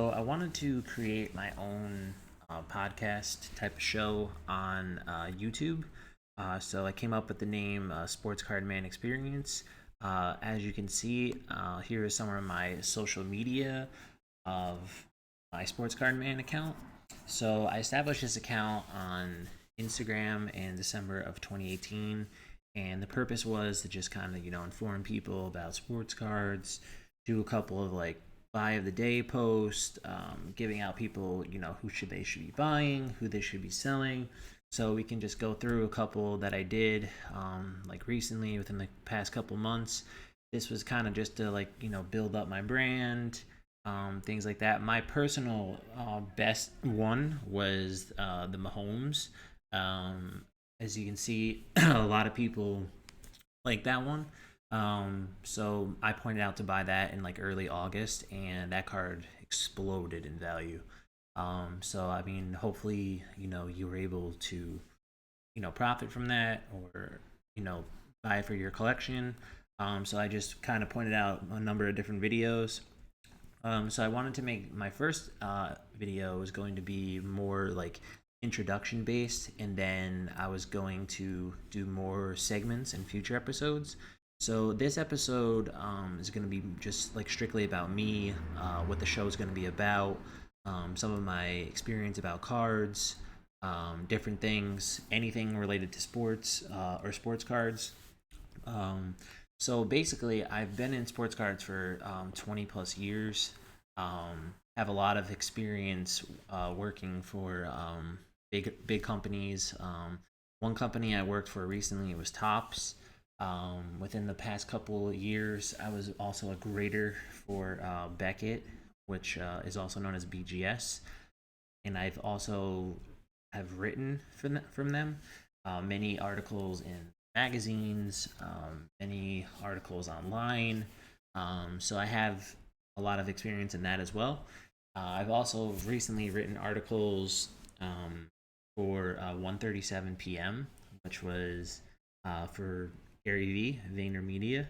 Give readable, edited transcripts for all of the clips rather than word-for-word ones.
So I wanted to create my own podcast type of show on YouTube. So I came up with the name Sports Card Man Experience. As you can see, here is some of my social media of my Sports Card Man account. So I established this account on Instagram in December of 2018, and the purpose was to just kind of inform people about sports cards, do a couple of like buy of the day post, giving out people who should be buying, who they should be selling. So we can just go through a couple that I did like recently within the past couple months. This was kind of just to build up my brand, things like that. My personal best one was the Mahomes. As you can see, a lot of people like that one. So I pointed out to buy that in like early August, and that card exploded in value. So I mean, hopefully, you were able to, profit from that, or buy it for your collection. So I just kind of pointed out a number of different videos. So I wanted to make my first video was going to be more like introduction based, and then I was going to do more segments in future episodes. So this episode is going to be just like strictly about me, what the show is going to be about, some of my experience about cards, different things, anything related to sports or sports cards. Um, so basically, I've been in sports cards for 20 plus years. Have a lot of experience working for big companies. One company I worked for recently was Tops. Within the past couple of years, I was also a grader for Beckett, which is also known as BGS, and I've also have written from them many articles in magazines, many articles online. So I have a lot of experience in that as well. I've also recently written articles for 1:37 p.m., which was for Gary V, VaynerMedia.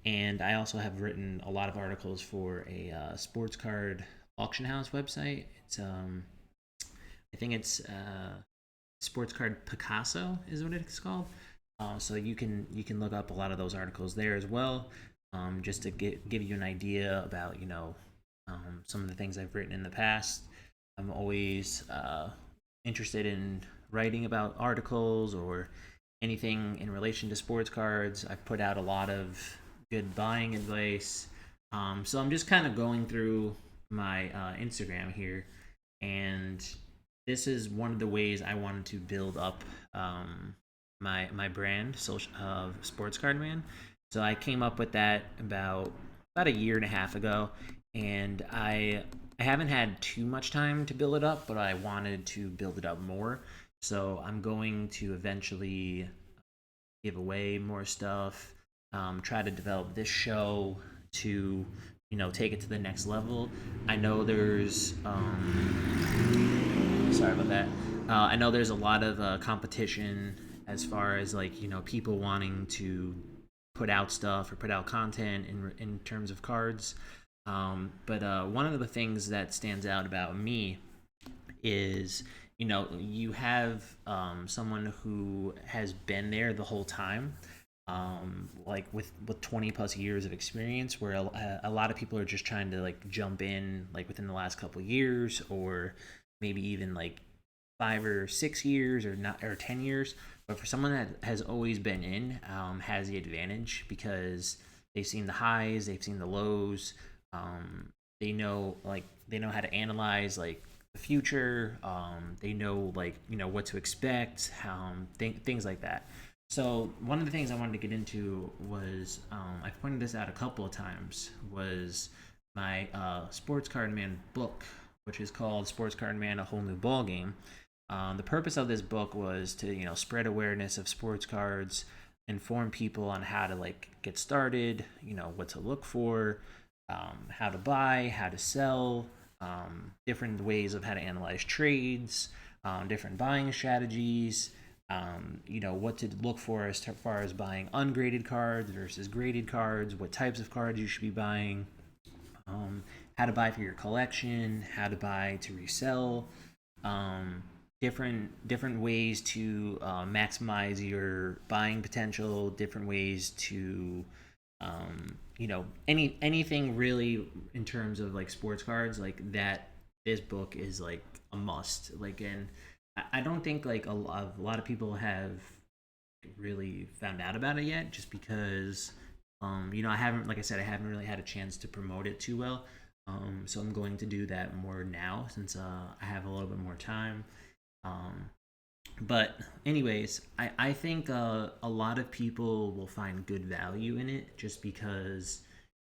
And I also have written a lot of articles for a sports card auction house website. I think it's Sports Card Picasso is what it's called. So you can look up a lot of those articles there as well, just to give you an idea about some of the things I've written in the past. I'm always interested in writing about articles or anything in relation to sports cards. I've put out a lot of good buying advice. So I'm just kind of going through my Instagram here, and this is one of the ways I wanted to build up my brand, social Sports Card Man. So I came up with that about a year and a half ago, and I haven't had too much time to build it up, but I wanted to build it up more. So I'm going to eventually give away more stuff, try to develop this show to take it to the next level. I know there's sorry about that. I know there's a lot of competition as far as people wanting to put out stuff or put out content in terms of cards. But one of the things that stands out about me is you have someone who has been there the whole time, like with 20 plus years of experience, where a lot of people are just trying to like jump in like within the last couple of years, or maybe even like 5 or 6 years or not or 10 years. But for someone that has always been in, has the advantage because they've seen the highs, they've seen the lows. They know how to analyze like the future. They know what to expect, things like that. So one of the things I wanted to get into was, I've pointed this out a couple of times, was my Sports Card Man book, which is called Sports Card Man: A Whole New Ball Game. The purpose of this book was to spread awareness of sports cards, inform people on how to like get started, what to look for, how to buy, how to sell, different ways of how to analyze trades, different buying strategies, what to look for as far as buying ungraded cards versus graded cards, what types of cards you should be buying, how to buy for your collection, how to buy to resell, um, different ways to maximize your buying potential, different ways to anything really in terms of like sports cards like that. This book is like a must. Like, and I don't think like a lot of people have really found out about it yet, just because I haven't, like I said, I haven't really had a chance to promote it too well. So I'm going to do that more now since I have a little bit more time. Um, but anyways, I think a lot of people will find good value in it just because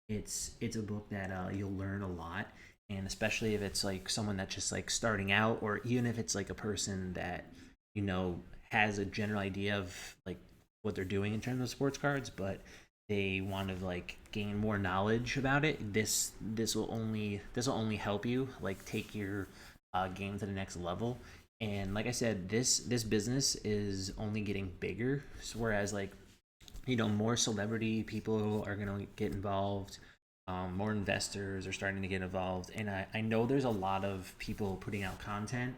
it's a book that you'll learn a lot, and especially if it's like someone that's just like starting out, or even if it's like a person that you know has a general idea of like what they're doing in terms of sports cards, but they want to like gain more knowledge about it. This will only help you like take your game to the next level. And like I said, this business is only getting bigger. So whereas like more celebrity people are gonna get involved, more investors are starting to get involved, and I know there's a lot of people putting out content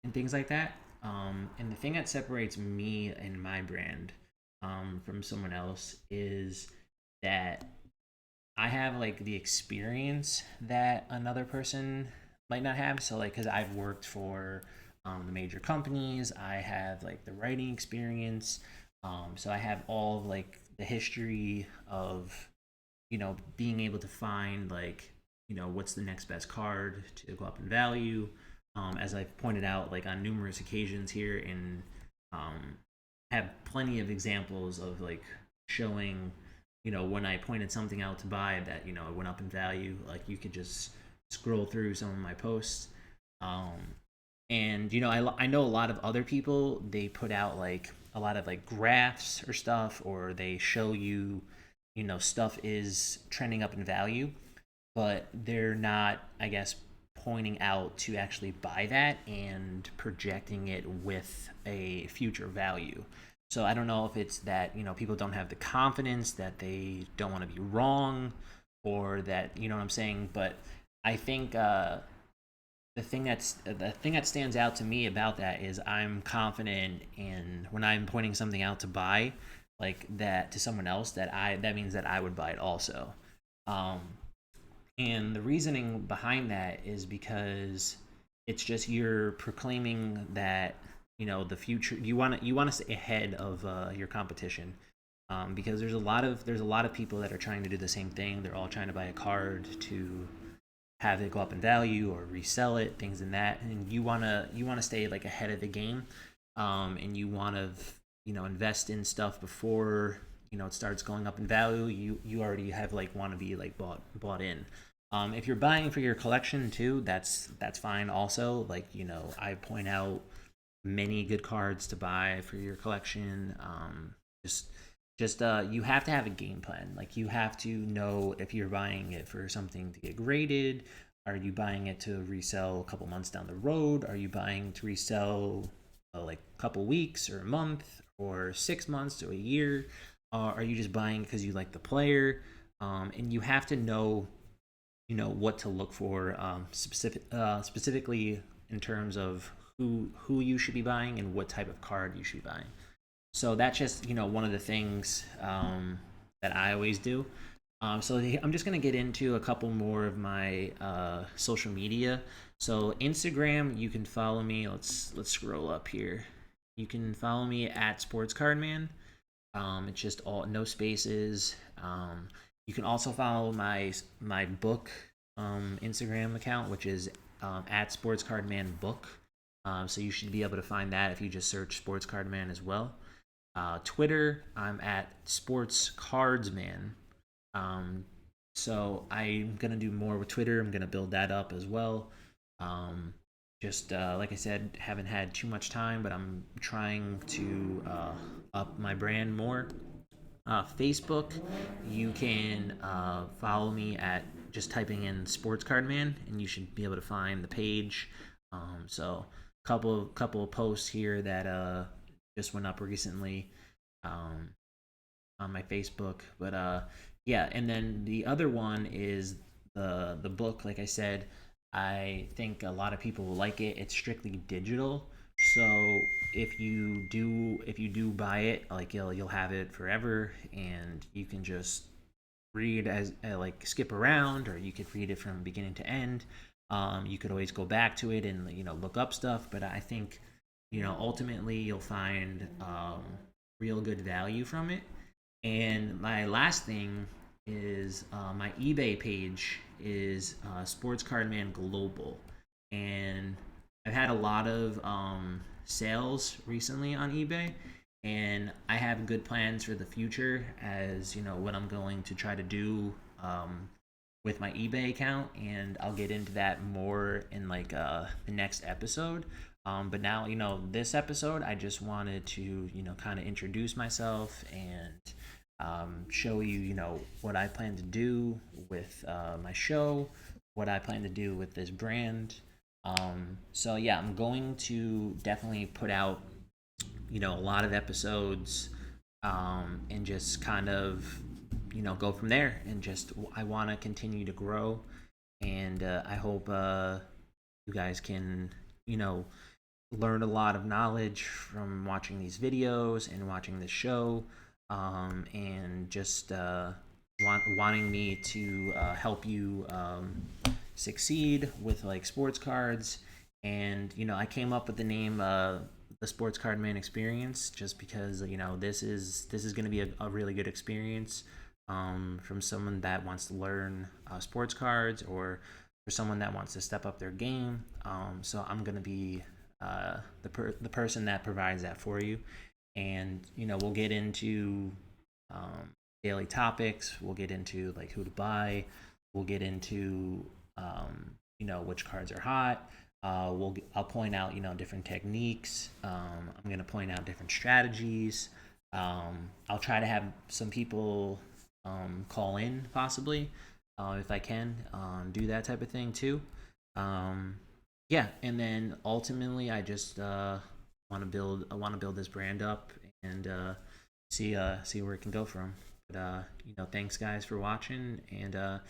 and things like that. And the thing that separates me and my brand from someone else is that I have like the experience that another person might not have. So like, because I've worked for the major companies, I have like the writing experience. So I have all of like the history of being able to find like what's the next best card to go up in value. As I've pointed out like on numerous occasions here, and um, have plenty of examples of like showing when I pointed something out to buy that it went up in value. Like you could just scroll through some of my posts. um, and I know a lot of other people, they put out like a lot of like graphs or stuff, or they show you stuff is trending up in value, but they're not, I guess, pointing out to actually buy that and projecting it with a future value. So I don't know if it's that people don't have the confidence, that they don't want to be wrong, or that what I'm saying. But I think the thing that stands out to me about that is I'm confident in when I'm pointing something out to buy like that to someone else, that means that I would buy it also. Um, and the reasoning behind that is because it's just you're proclaiming that the future, you want to stay ahead of your competition, because there's a lot of people that are trying to do the same thing. They're all trying to buy a card to have it go up in value or resell it, things in that, and you want to stay like ahead of the game, and you want to invest in stuff before it starts going up in value. You already have like want to be like bought in. If you're buying for your collection too, that's fine also. Like I point out many good cards to buy for your collection. Just you have to have a game plan. Like you have to know if you're buying it for something to get graded. Are you buying it to resell a couple months down the road? Are you buying to resell like a couple weeks or a month or 6 months or a year? Are you just buying because you like the player? And you have to know what to look for, specifically in terms of who you should be buying and what type of card you should be buying. So that's just one of the things that I always do. So I'm just gonna get into a couple more of my social media. So Instagram, you can follow me. Let's scroll up here. You can follow me at Sports Card Man. It's just all no spaces. You can also follow my book Instagram account, which is at Sports Card Man Book. So you should be able to find that if you just search Sports Card Man as well. Twitter, I'm at Sports Cardsman. Um, so I'm gonna do more with Twitter. I'm gonna build that up as well. Um, just like I said, haven't had too much time, but I'm trying to up my brand more. Facebook, you can follow me at just typing in Sports Card Man, and you should be able to find the page. So couple of posts here that just went up recently um, on my Facebook. But yeah, and then the other one is the book, like I said, I think a lot of people will like it. It's strictly digital, so if you do buy it, like you'll have it forever, and you can just read as like skip around, or you could read it from beginning to end. You could always go back to it and look up stuff, but I think ultimately you'll find real good value from it. And my last thing is my eBay page is Sports Card Man Global, and I've had a lot of sales recently on eBay, and I have good plans for the future as what I'm going to try to do with my eBay account, and I'll get into that more in like the next episode. But now, this episode, I just wanted to, kind of introduce myself and show you, what I plan to do with my show, what I plan to do with this brand. So yeah, I'm going to definitely put out, a lot of episodes, and just kind of, go from there. And just I want to continue to grow, and I hope you guys can, you know, learn a lot of knowledge from watching these videos and watching this show, and just wanting me to help you succeed with like sports cards. And I came up with the name the Sports Card Man Experience just because this is going to be a really good experience, from someone that wants to learn sports cards, or for someone that wants to step up their game. So I'm going to be the person that provides that for you. And we'll get into daily topics. We'll get into like who to buy. We'll get into which cards are hot. I'll point out different techniques. I'm gonna point out different strategies. I'll try to have some people call in possibly, if I can, do that type of thing too. Um, yeah, and then ultimately I just want to build this brand up, and see where it can go from. But thanks guys for watching, and